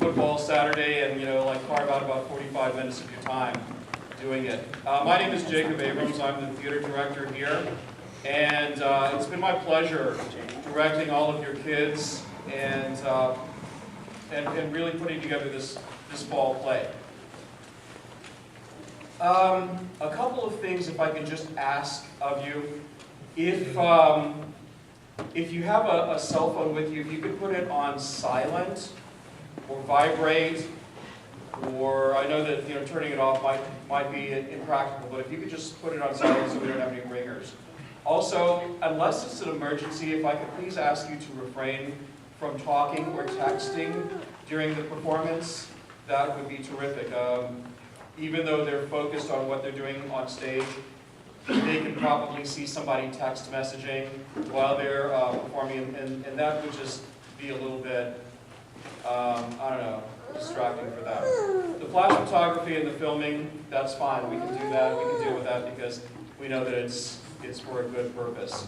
football Saturday and, like carve out about 45 minutes of your time doing it. My name is Jacob Abrams. I'm the theater director here. And it's been my pleasure directing all of your kids and really putting together this fall play. A couple of things, if I can just ask of you. If you have a cell phone with you, if you could put it on silent or vibrate, or I know that turning it off might be impractical, but if you could just put it on silent so we don't have any ringers. Also, unless it's an emergency, if I could please ask you to refrain from talking or texting during the performance, that would be terrific. Even though they're focused on what they're doing on stage, they can probably see somebody text messaging while they're performing, and that would just be a little bit, I don't know, distracting for them. The flash photography and the filming, that's fine. We can do that. We can deal with that because we know that it's for a good purpose.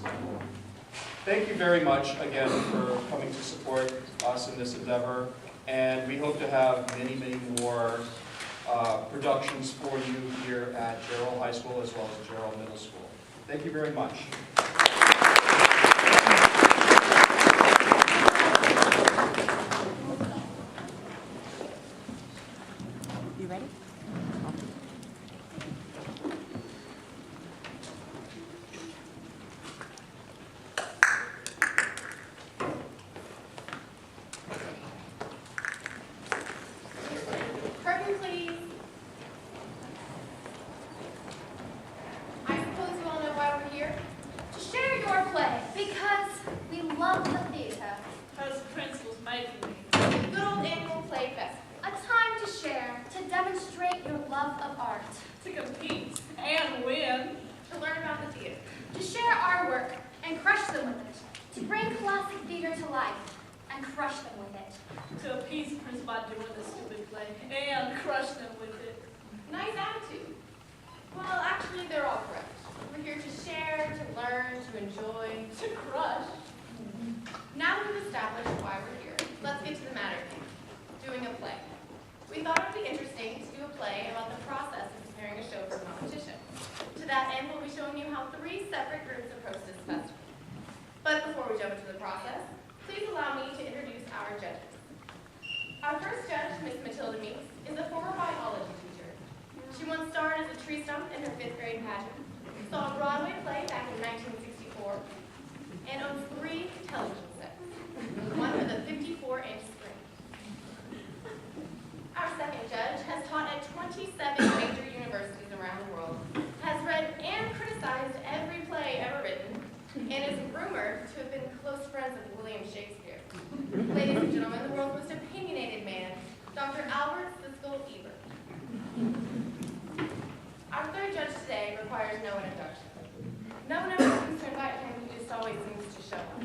Thank you very much again for coming to support us in this endeavor, and we hope to have many, many more productions for you here at Jarrell High School as well as Jarrell Middle School. Thank you very much. You ready? Curtain, please. I suppose you all know why we're here? To share your play, because we love the theater. Because the principal's making me. The good old annual play festival. A time to share, to demonstrate your love of art. To compete and win. To learn about the theater. To share our work and crush them with it. To bring classic theater to life and crush them with it. To appease the principal by doing the stupid play and crush them with it. Nice attitude. Well, actually, they're all correct. We're here to share, to learn, to enjoy, To crush. Now that we've established why we're here, let's get to the matter of doing a play. We thought it would be interesting to do a play about the process of preparing a show for competition. To that end, we'll be showing you how 3 separate groups approach this festival. But before we jump into the process, please allow me to introduce our judges. Our first judge, Miss Matilda Meeks, is a former biology teacher. She once starred as a tree stump in her 5th grade pageant, saw a Broadway play back in 1964, and owns 3 television sets, one with a 54-inch screen. Our second judge has taught at 27 major universities around the world, has read and criticized every play ever written, and is rumored to have been close friends with William Shakespeare. Ladies and gentlemen, the world's most opinionated man, Dr. Albert Siskel Ebert. Our third judge today requires no introduction. No one ever seems to invite him, he just always seems to show up.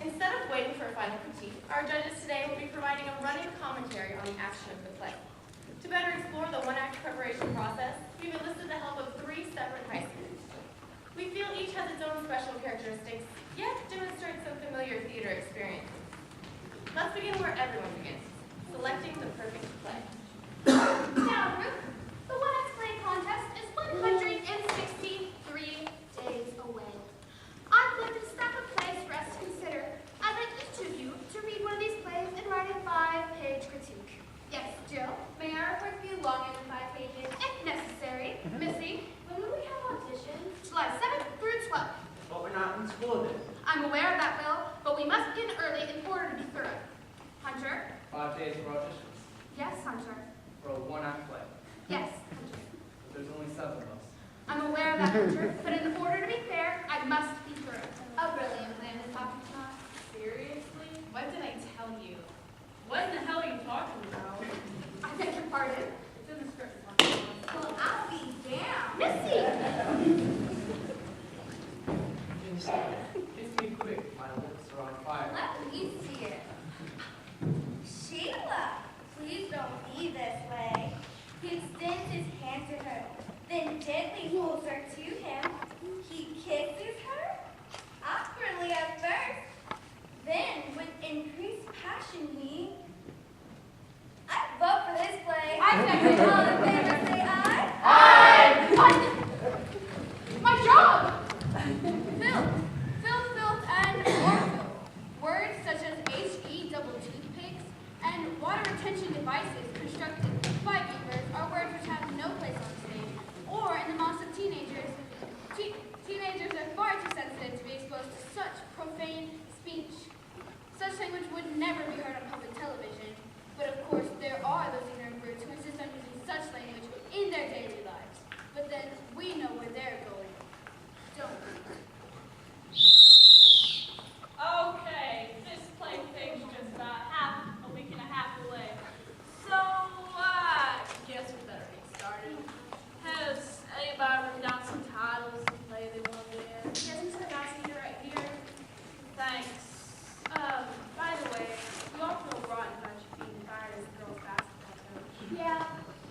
Instead of waiting for a final critique, our judges today will be providing a running commentary on the action of the play. To better explore the one-act preparation process, we've enlisted the help of 3 separate high schools. We feel each has its own special characteristics, yet demonstrates some familiar theater experiences. Let's begin where everyone begins, selecting the perfect play. Now, group, the one-act play contest is 163 days away. I've lifted a stack of plays for us to consider. I'd like each of you to read one of these plays and write a 5-page critique. Yes, Jill, may our report be longer than 5 pages, if necessary. Missy, when will we have auditions? July 7th through 12th. But we're not in school then. I'm aware of that, Will, but we must begin early in order to be thorough. Hunter? 5 days for auditions. Yes, Hunter. For a one-act play. Yes, Hunter. But there's only 7 of us. I'm aware of that, Hunter, but in order to be fair, I must be thorough. A brilliant plan, Miss Hopkinson. Seriously? What did I tell you? What in the hell are you talking about? I beg your pardon. It's in the script. Well, I'll be damned. Missy! Just be quick. My lips are on fire. Let me see it. Sheila, please don't be this way. He extends his hand to her, then gently holds her to him. He kisses her, awkwardly at first. Then, with increased passion, he second all in favor say aye. My job! Filth, and more filth. Words such as HE double toothpicks and water retention devices constructed by beavers are words which have no place on stage or in the mouths of teenagers. Teenagers are far too sensitive to be exposed to such profane speech. Such language would never be heard on public television, but of course there are those ignorant brutes who insist on using such language in their daily lives. But then we know where they're going, don't we? Okay, this play thing's just about a week and a half away. So, I guess we better get started. Has anybody written down some titles of the play they want to read? Yes, Mr. Massey, right here. Thanks. By the way, you all feel rotten about you being fired as a girls' basketball coach. Yeah,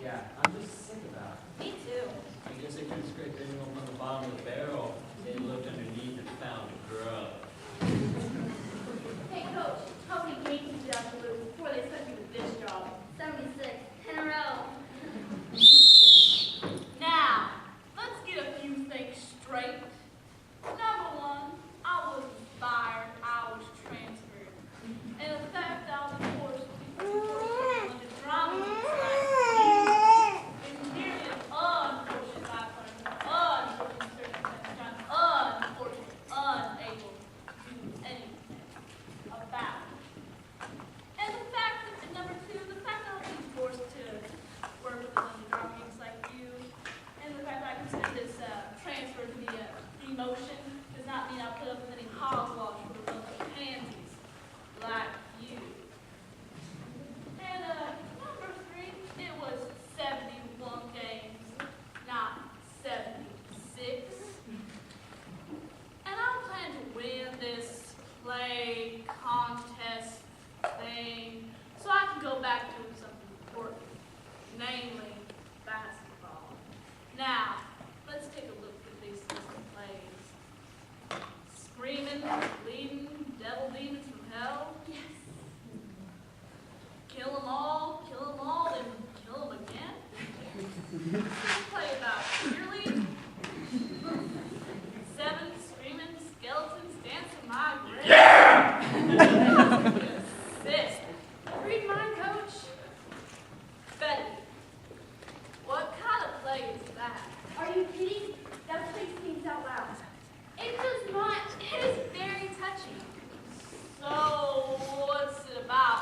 Yeah, I'm just sick of that. me too. I guess they couldn't scrape anyone from the bottom of the barrel. They looked underneath and found a grub. Hey, coach, how many games did you have to lose before they sent you to this job? 76 in a row. Now, let's get a few things straight. Number one, I wasn't fired, I was transferred. And the fact that I was forced to under drama like is nearly as unfortunate by unfortunate circumstances, unfortunate, unable to do anything about it. And the fact that, and number two, the fact that I was being forced to work with underdogs like you, and the fact that I consider this transfer to be a demotion does not mean I'll put up with any hogwash for a bunch of pansies like you. And number three, it was 71 games, not 76. And I plan to win this play contest thing so I can go back doing something important, namely basketball. Now, let's take a look at these different plays. Screaming, bleeding, devil demons from hell. Yes. Kill them all, then kill them again. Play about cheerleading. 7 screaming skeletons dancing my grave. Assist. Read mine, coach. Betty, what kind of play is that? Are you kidding? That place thinks out loud. It does not. It is very touching. So, what's it about?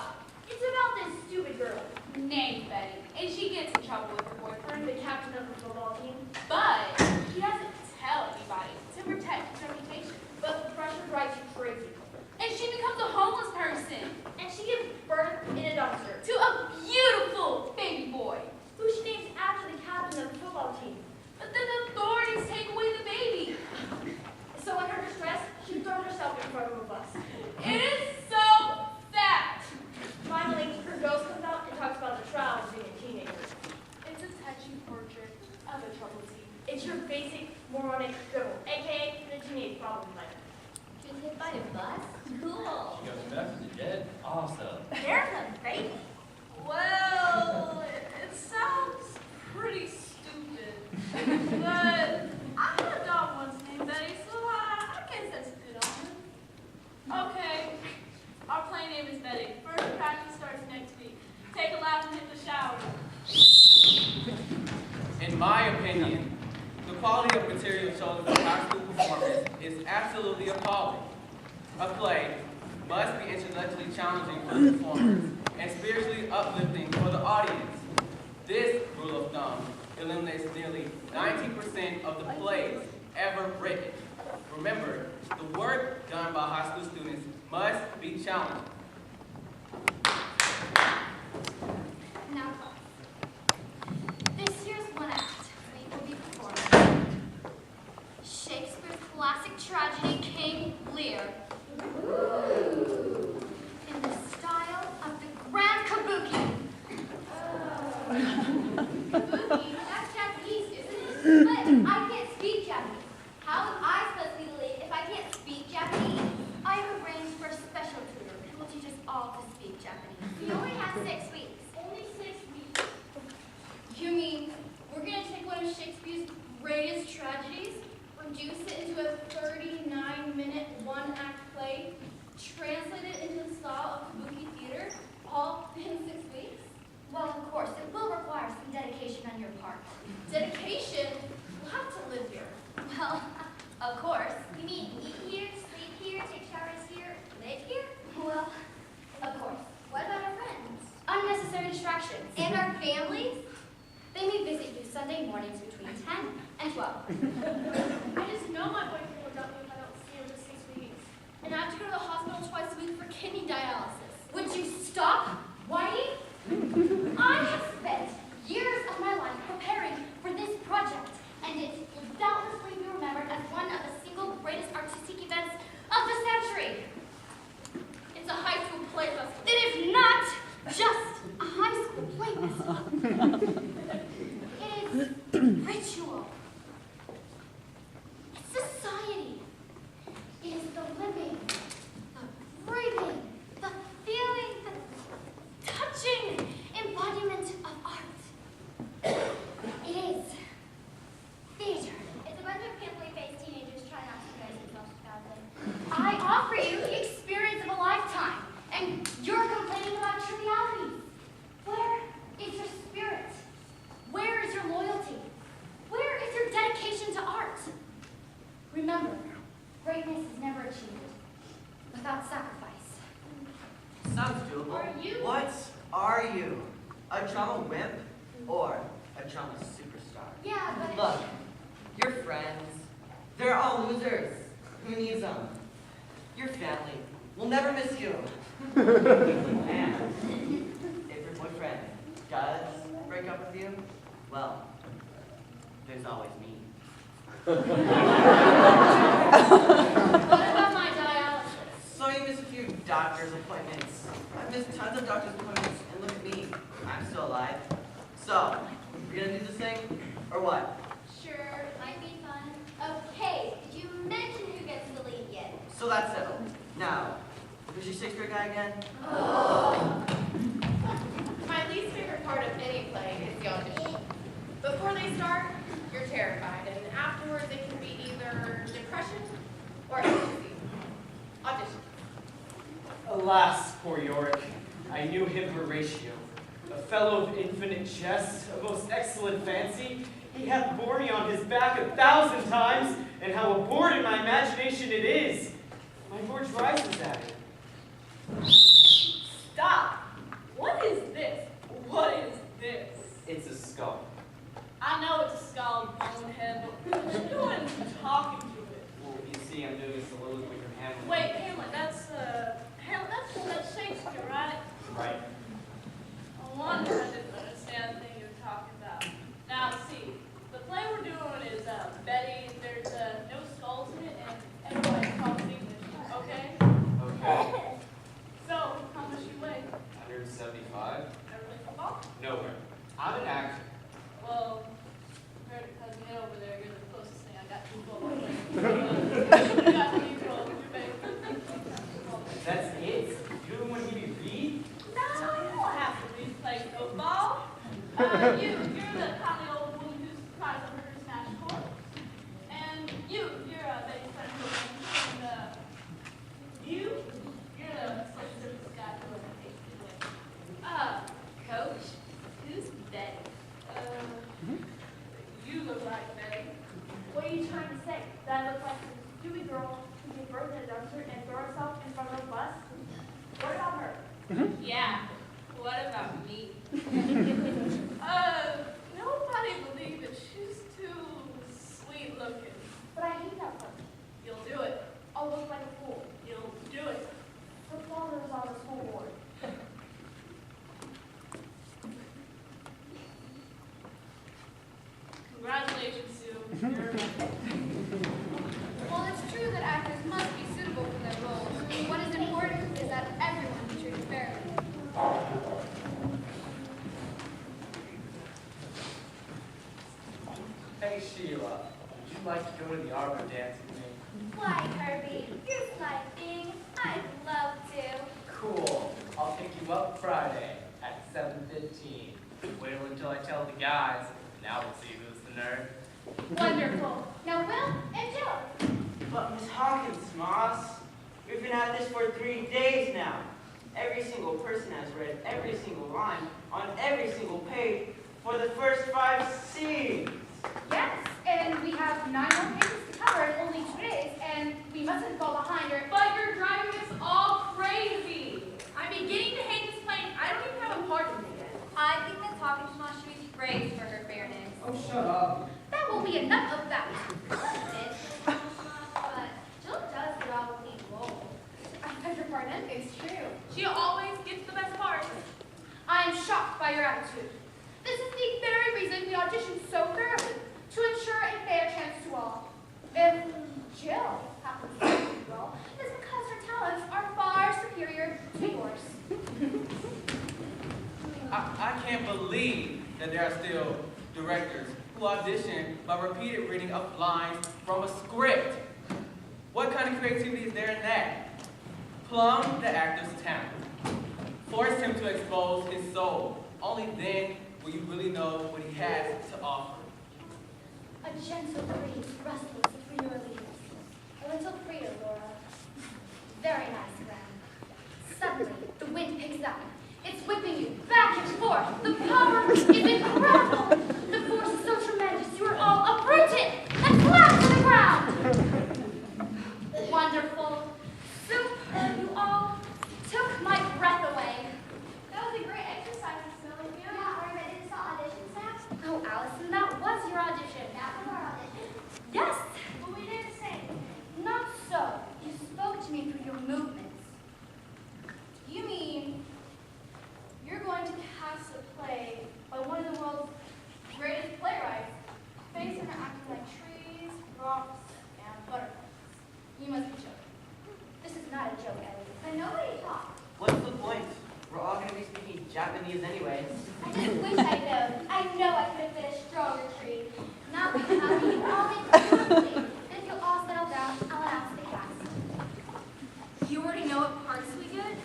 It's about this stupid girl named Betty, and she gets in trouble with her boyfriend, the captain of the football team. But she doesn't tell anybody to protect her reputation. But the pressure drives you crazy. And she becomes a homeless person. And she gives birth in a dumpster to a beautiful baby boy, who she names after the captain of the football team. But then the authorities take away the baby. So in her distress, she throws herself in front of a bus. It is so sad. Finally, her ghost comes out and talks about the trial of being a teenager. It's a touching portrait of a troubled teen. It's your basic moronic dribble, aka the teenage problem fighter. She was hit by a bus? Cool. She goes back from the dead. Awesome. There's a baby. Well, it sounds pretty stupid. But I had a dog once named Betty, so I guess that's good on her. Okay, our play name is Betty. First practice starts next week. Take a lap and hit the shower. In my opinion, the quality of material chosen for high school performance is absolutely appalling. A play must be intellectually challenging for the performers and spiritually uplifting for the audience. This rule of thumb eliminates nearly 90% of the plays ever written. Remember, the work done by high school students must be challenging. Now, this year's one act we will be performing Shakespeare's classic tragedy, King Lear, in the style of the Grand Kabuki. Kabuki? That's Japanese, isn't it? But I can't speak Japanese. How am I supposed to be the lead if I can't speak Japanese? I've arranged for a special tutor who will teach us all to speak Japanese. We only have 6 weeks. Only 6 weeks. You mean we're going to take one of Shakespeare's greatest tragedies, reduce it into a 39-minute one-act play, translate it into the style of kabuki theater, all in 6 weeks? Well, of course, it will require some dedication on your part. Dedication? We'll have to live here. Well, of course. You mean eat here, sleep here, take showers here, live here? Well, of course. What about our friends? Unnecessary distractions. And our families? They may visit you Sunday mornings between 10 and 12. I just know my boyfriend will dump me if I don't see him for 6 weeks. And I have to go to the hospital twice a week for kidney dialysis. Would you stop whining? I have spent years of my life preparing for this project, and it will doubtlessly be remembered as one of the single greatest artistic events of the century. It's a high school play festival. It is not just a high school play festival. It is ritual. It's society. It is the living, the breathing, the feeling, the touching embodiment of art. It is theater. It's a bunch of pimply-faced teenagers trying not to embarrass themselves badly. I offer you the experience of a lifetime, and you're complaining about trivialities. Where is your spirit? Where is your loyalty? Where is your dedication to art? Remember, greatness is never achieved without sacrifice. Sounds doable. Are you? What are you? A drama wimp or a drama superstar? Yeah, but... Look, your friends, they're all losers. Who needs them? Your family will never miss you. And if your boyfriend does break up with you, well, there's always me. What about my dialysis? So you miss a few doctor's appointments. I missed tons of doctor's appointments, and look at me. I'm still alive. So, we gonna do this thing, or what? Sure, might be fun. Okay, did you mention who gets the lead yet? So that's settled. Now, who's your Shakespeare guy again? My least favorite part of any play is the audition. Before they start, you're terrified, and afterwards it can be either depression or ecstasy. Audition. Alas, poor Yorick, I knew him Horatio, a fellow of infinite jest, a most excellent fancy. He hath borne me on his back 1,000 times, and how abhorred in my imagination it is. My gorge rises at it. Stop! What is this? What is this? It's a skull. I know it's a skull, bonehead, but what you doing talking to it? Well, you see, I'm doing a soliloquy from Hamlet. Wait, Hamlet, that's Shakespeare, right? Right. I wonder I didn't understand the thing you were talking about. Now, see, the play we're doing is Betty. There's no skulls in it, and everybody talks English. Okay? Okay. So, how much you weigh? 175? Ever play football? Nowhere. I'm an actor. Well, compared to Cousin Hill over there, you're the closest thing I got to football. You got to leave your baby. That's it? You don't want me to read? No, you don't have to read play football. You're the kindly old woman who's surprised over her smashed court. And you're Betty's friend who and you're the social service guy who takes it away. Coach, who's Betty? You look like Betty. What are you trying to say? That I look like some stupid girl who gave birth in a dumpster and throw herself in front of a bus? What about her? Yeah. What about me? Nobody believed that she's too sweet looking. But I hate that person. You'll do it. I'll look like a fool. You'll do it. Her father is on the school board. Congratulations, Sue. You're Well, it's true that actors must be suitable for their roles. What is important is that everyone be treated fairly. Hey, Sheila, would you like to go to the arbor dance with me? Why, Kirby? You're sniping. I'd love to. Cool. I'll pick you up Friday at 7:15. Wait until I tell the guys. Now we'll see who's the nerd. Wonderful. Now, Will and Jill. But Miss Hawkins, Moss, we've been at this for 3 days now. Every single person has read every single line on every single page for the first 5 scenes. Yes, and we have 9 more pages to cover in only 2 days, and we mustn't fall behind or... But you're driving us all crazy. I'm beginning to hate this plane. I don't even have a part in it yet. I think Miss Hawkins should be praised for her fairness. Oh, shut up. That will be enough of that. But Jill does get all the lead role. I beg your pardon, it's true. She always gets the best parts. I am shocked by your attitude. This is the very reason we auditioned so thoroughly, to ensure a fair chance to all. If Jill happens to be the role, it's because her talents are far superior to yours. I can't believe that there are still directors who audition by repeated reading of lines from a script. What kind of creativity is there in that? Plumb the actor's talent. Force him to expose his soul. Only then will you really know what he has to offer. A gentle breeze rustles through your leaves. A little freer, Laura. Very nice, Graham. Suddenly, the wind picks up. It's whipping you back and forth. The power is incredible. The force is so tremendous, you are all uprooted and slapped to the ground. Wonderful. Superb, you all took my breath away. That was a great exercise, Smelly. Yeah, are you ready to start audition, Sam? Oh, Allison, that was your audition. That was our audition. Yes, But we didn't sing. Not so. You spoke to me through your movements. you mean you're going to cast a play by one of the world's greatest playwrights, based on her acting like trees, rocks, and butterflies. You must be joking. This is not a joke, Ellie. But nobody talked. What's the point? We're all going to be speaking Japanese anyways. I just wish I'd known. I know I could have been a stronger tree. Now we have you all in perfectly. And if you'll all settle down, I'll announce the cast. You already know what parts we get?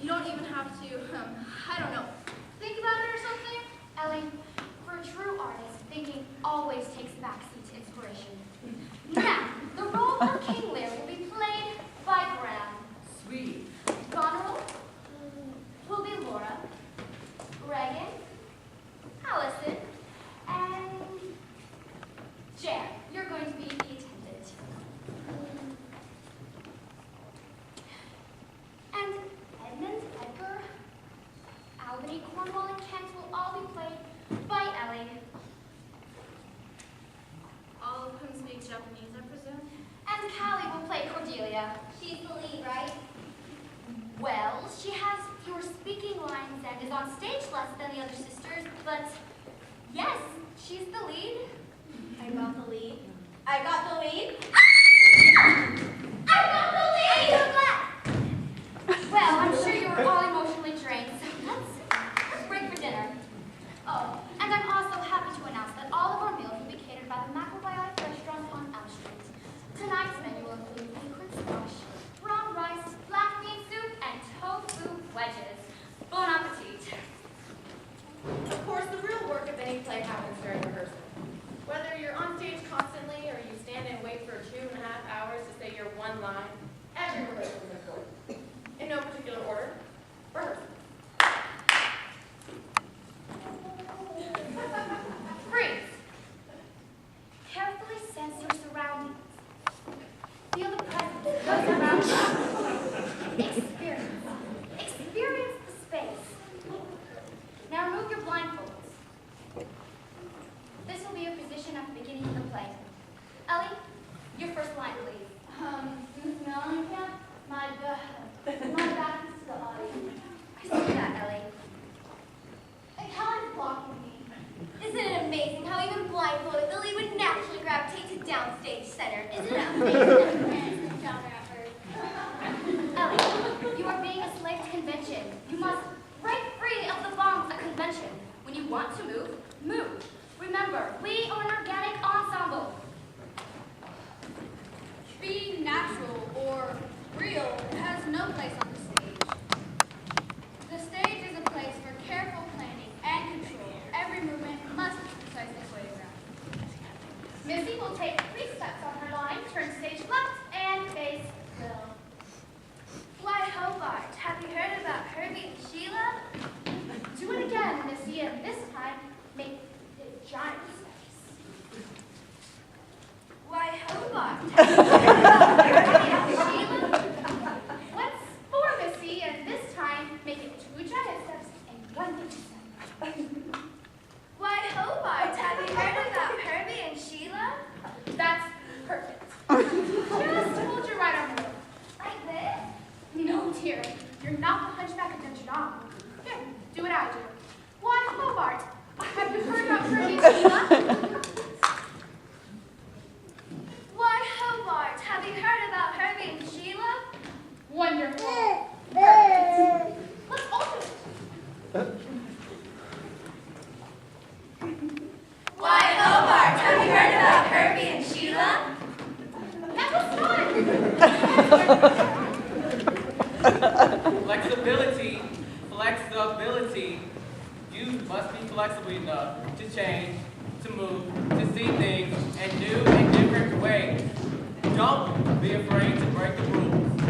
You don't even have to, I don't know, think about it or something? Ellie, for a true artist, thinking always takes a backseat to inspiration. Now, the role of King Lear will be played by Graham. Sweet. Goneril will be Laura, Reagan, Allison, and Jan. You're going to be the attendant. And Edmund, Edgar, Albany, Cornwall, and Kent will all be played by Ellie. All of whom speak Japanese, I presume? And Callie will play Cordelia. She's the lead, right? Well, she has fewer speaking lines and is on stage less than the other sisters, but yes, she's the lead. I got the lead. I got the lead. I got the lead! I'm so glad. Well, I'm sure you are all emotionally drained, so let's break for dinner. Oh, and I'm also happy to announce that all of our meals will be catered by the Macrobiotic Restaurant on Elm Street. Tonight's menu will include liquid squash, brown rice, black bean soup, and tofu wedges. Bon appetit. Of course, the real work of any play happens during rehearsal. Whether you're on stage constantly or you stand and wait for 2.5 hours to say your one line, every rehearsal is important. In no particular order, rehearsal. Freeze. Carefully sense your surroundings. Feel the presence of those around you. Experience the space. Now remove your blindfolds. This will be your position at the beginning of the play. Ellie, your first line, please. Miss Mellencamp, my back is to the audience. I see that, Ellie. Helen's blocking me. Isn't it amazing how even blindfolded the lead would naturally gravitate to downstage center? Isn't it amazing? Ellie, you are being a slave to convention. You must break free of the bonds of convention. When you want to move, move. Remember, we are an organic ensemble. Being natural or real has no place on the stage. The stage is a place for careful planning You're not the hunchback of Notre Dame. Here, do what I do. Why, Hobart, have you heard about Herbie and Sheila? Why, Hobart, have you heard about Herbie and Sheila? Wonderful. Perfect. Let's all do it. Why, Hobart, have you heard about Herbie and Sheila? That was fun. Flexibility, flexibility. You must be flexible enough to change, to move, to see things in new and different ways. Don't be afraid to break the rules.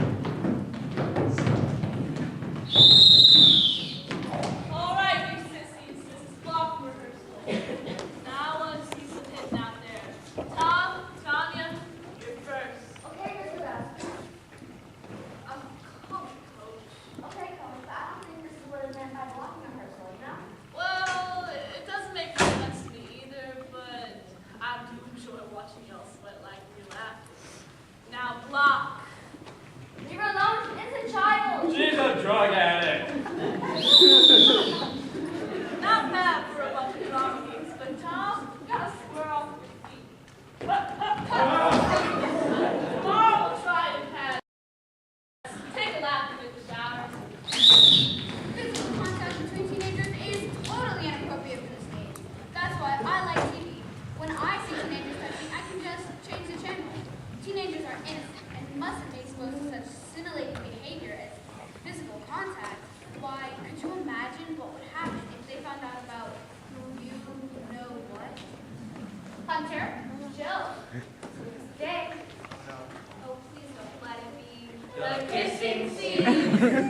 All right, you sissies, this is block rehearsal. Now I want to see some hits out there. Tom, Tanya, you're first. Okay, Mr. Best. I'm coach. Okay, Coach, I don't think this is what it meant by blocking rehearsal, you know? Well, it doesn't make sense to me either, but I do enjoy watching y'all sweat like real athletes. Now block. Leave her alone, she's a child. She's a drug addict. Not bad for a bunch of drama games, but Tom, you gotta square off with your feet. Tomorrow we'll try and pass. Take a lap in the shower. Physical contact between teenagers is totally inappropriate for this age. That's why I like TV. When I see teenagers touching, I can just change the channel. Teenagers are innocent and mustn't be exposed to such scintillating behavior as physical contact. Why, could you imagine what would happen if they found out about you know what? Hunter, Jill, Dick. Oh, please don't let it be. The kissing scene.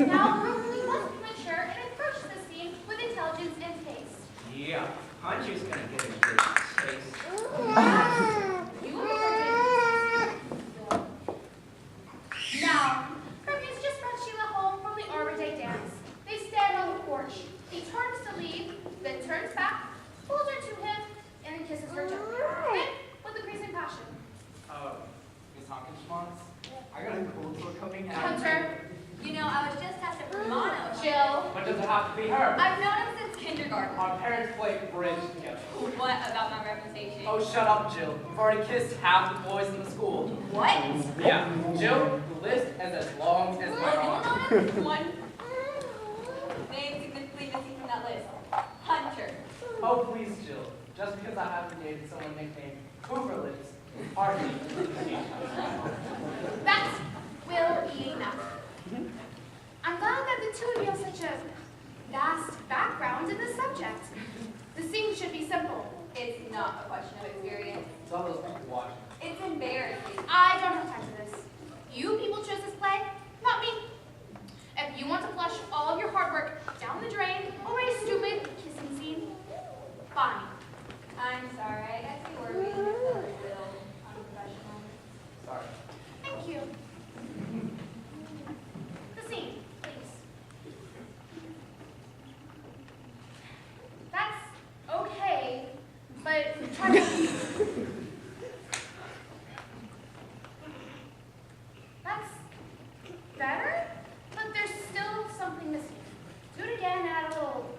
Now, we must be mature and approach this scene with intelligence and taste. Yeah, Hunter's gonna get a good taste. You will report Now, Perkins just brought Sheila home from the Arbor Day dance. They stand on the porch. He turns to leave, then turns back, pulls her to him, and kisses her gently. Then, with increasing passion. Miss Hawkins, I got a cool tour coming out. Hunter, You know, I was just at the Romano. Jill, But does it have to be her? I've known him since kindergarten. Our parents played bridge together. What about my reputation? Oh, shut up, Jill. You've already kissed half the boys in the school. What? Yeah, Jill, the list is as long as my arm. One name significantly missing from that list. Hunter. Oh, please, Jill. Just because I haven't dated someone nicknamed Hoover Lips, hardly. that will be enough. I'm glad that the two of you have such a vast background in the subject. The scene should be simple. It's not a question of experience. It's all those people watching. It's embarrassing. I don't have time for this. You people chose this play, not me. If you want to flush all of your hard work down the drain over a stupid kissing scene, fine. I'm sorry. I guess you were being a little unprofessional. Sorry. Thank you. The scene, please. That's okay, but try to... That's better, but there's still something missing. Do it again and add a little...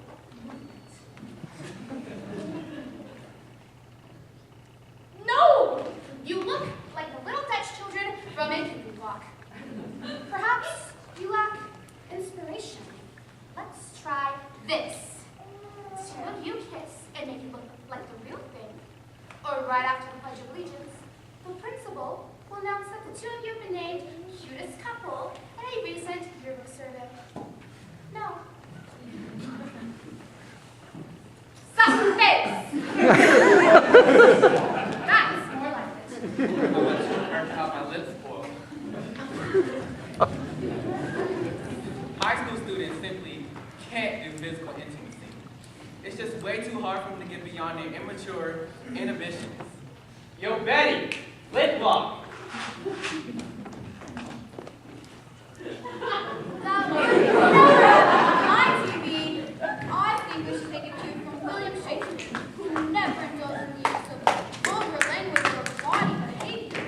No! You look like the little Dutch children from a cuckoo clock. Perhaps you lack inspiration. Let's try this. Two of you kiss and make it look like the real thing. Or right after the Pledge of Allegiance, the principal will announce that the two of you have been named cutest couple in a recent yearbook survey. No. Suck face! That's more like it. I want you to learn to have my lips spoiled. High school students simply can't do physical intimacy. It's just way too hard for them to get beyond their immature inhibitions. Yo, Betty, lip lock. That was my TV. I think we should take a cue from William Shakespeare, who never indulged in the use of vulgar language or body behavior.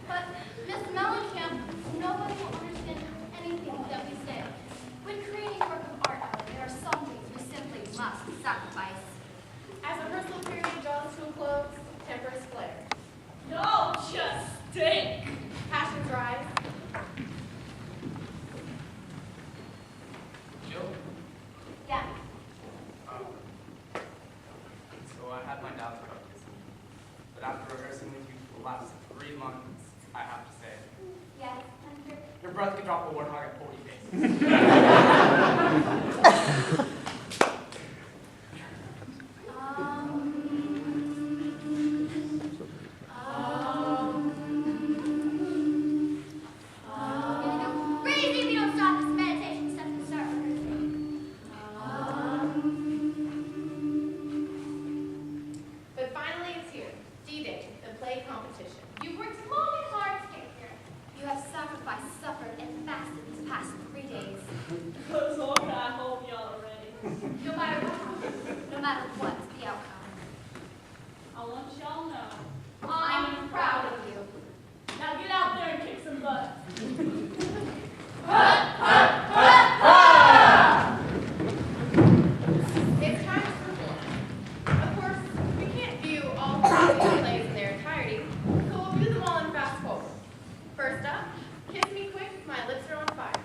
But, Miss Mellencamp, nobody will understand hard to drop a warthog at 40 paces. Crazy if you don't stop this meditation stuff and start rehearsing. But finally it's here, D-Day, the play competition. You've worked long and hard to get here. You have sacrificed, suffered, and fasted these past 3 days. Cause Lord, I hope y'all are ready. No matter what, no matter what the outcome. I want y'all to know. I'm proud of you. Now get out there and kick some butt. It's time to perform. Of course, we can't view all 3 plays in their entirety, so we'll view them all in fast forward. First up, Kiss Me Quick, My Lips Are on Fire.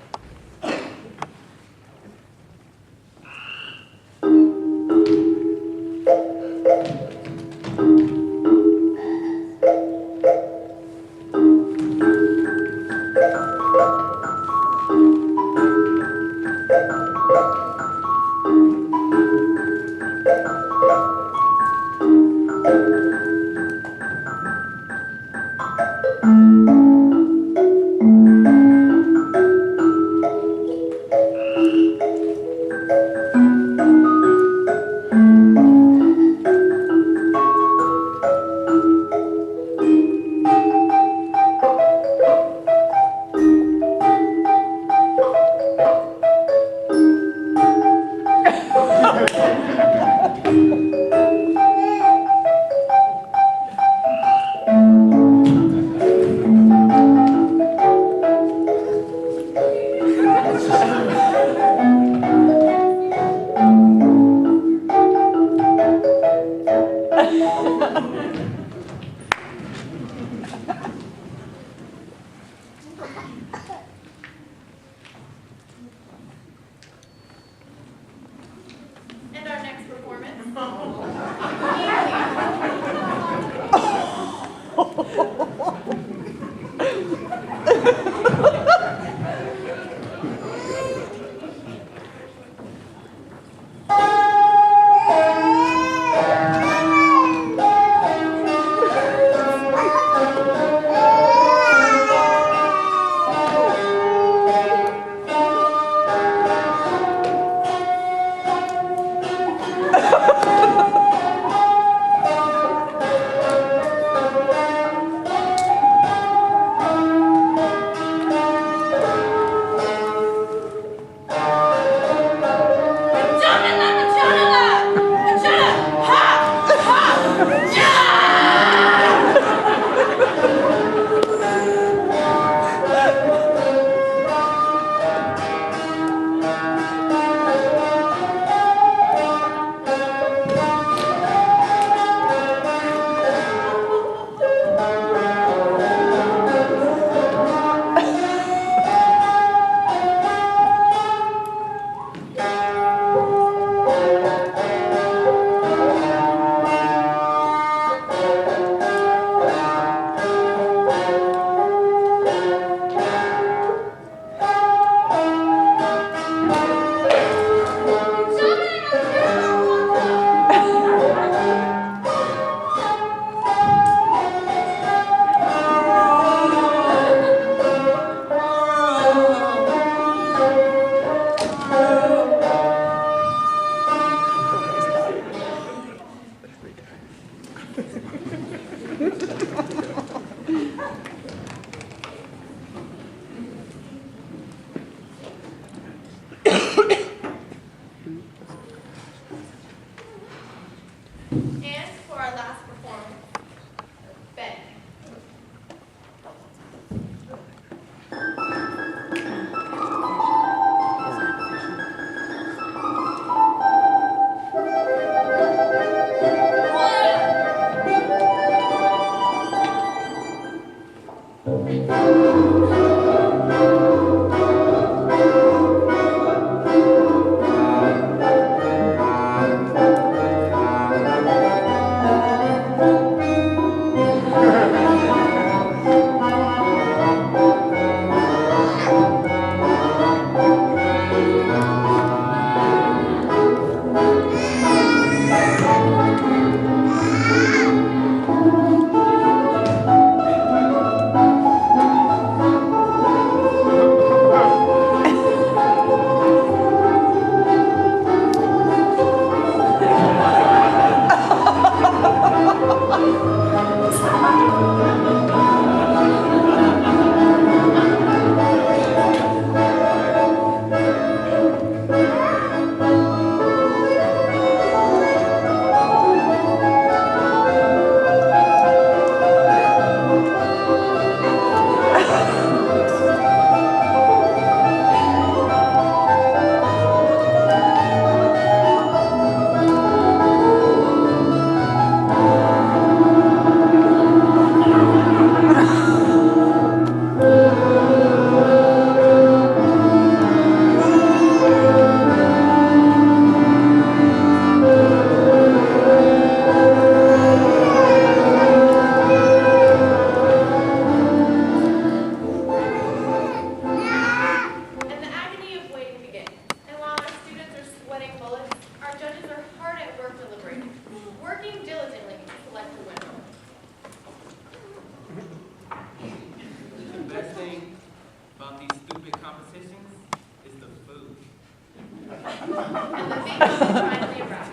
finally arrived.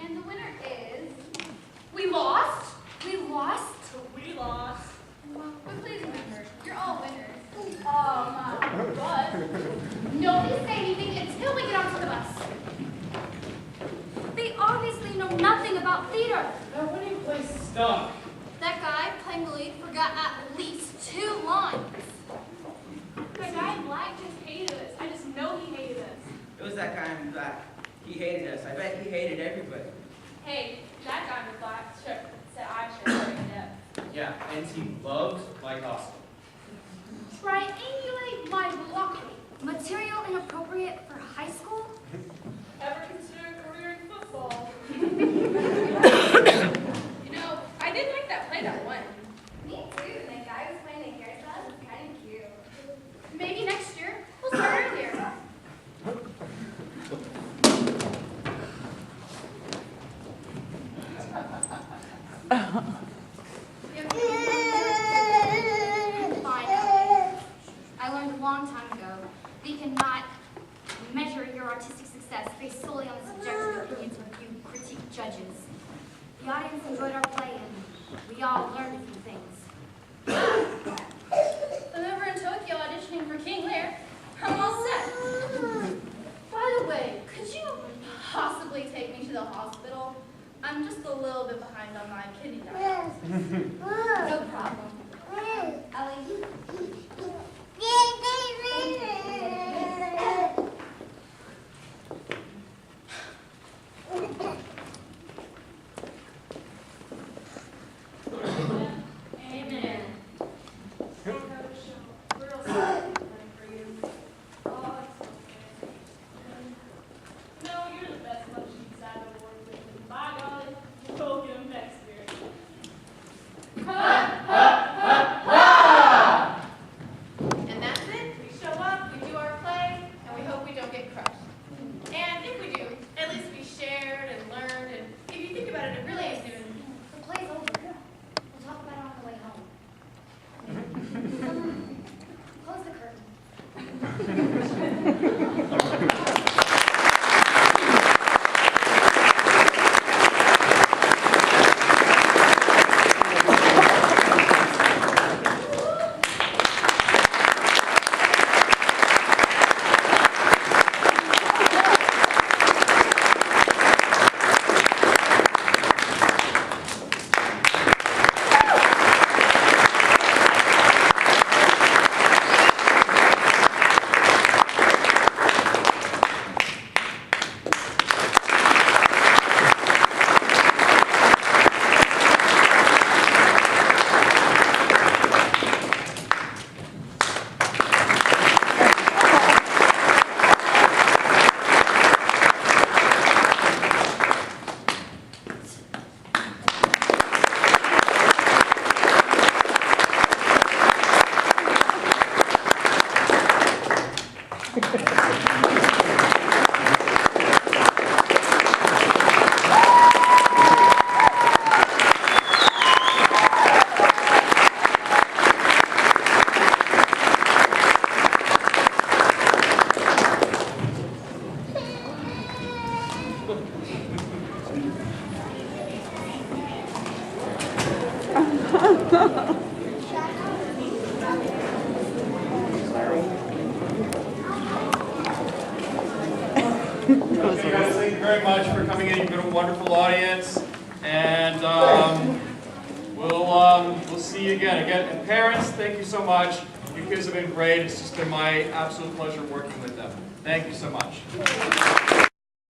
And the winner is... We lost? We lost? We lost. But please remember, you're all winners. But nobody say anything until we get onto the bus. They obviously know nothing about theater. That winning place stunk. That guy playing the lead forgot at least 2 lines. The guy in black just hated us. I just know he hated us. It was that guy in black. He hated us. I bet he hated everybody. Hey, that guy in black said I should hurry up. Yeah, and he loved my costume. Triangulate my blockade. Material inappropriate for high school? Ever consider a career in football? You know, I did like that play that won. Me too, and that guy was playing the hairstyle was kind of cute. Maybe next year we'll start earlier. I learned a long time ago that you cannot measure your artistic success based solely on the subjective opinions of a few critique judges. The audience enjoyed our play and we all learned a few things. I'm over in Tokyo auditioning for King Lear. I'm all set. By the way, could you possibly take me to the hospital? I'm just a little bit behind on my kidney dialysis. No problem. Ellie, Amen. Real sorry for you. Oh, it's okay. No, you're the best lunch you decided to work with. And by golly, we'll get him next year. And that's it. We show up, we do our play, and we hope we don't get crushed. And if we do, at least we shared and learned, and if you think about it, it really is even. the play's over. We'll talk about it on the way home. Close the curtain. Okay, guys, thank you very much for coming in. You've been a wonderful audience, and we'll see you again. Again, parents, thank you so much. You kids have been great. It's just been my absolute pleasure working with them. Thank you so much.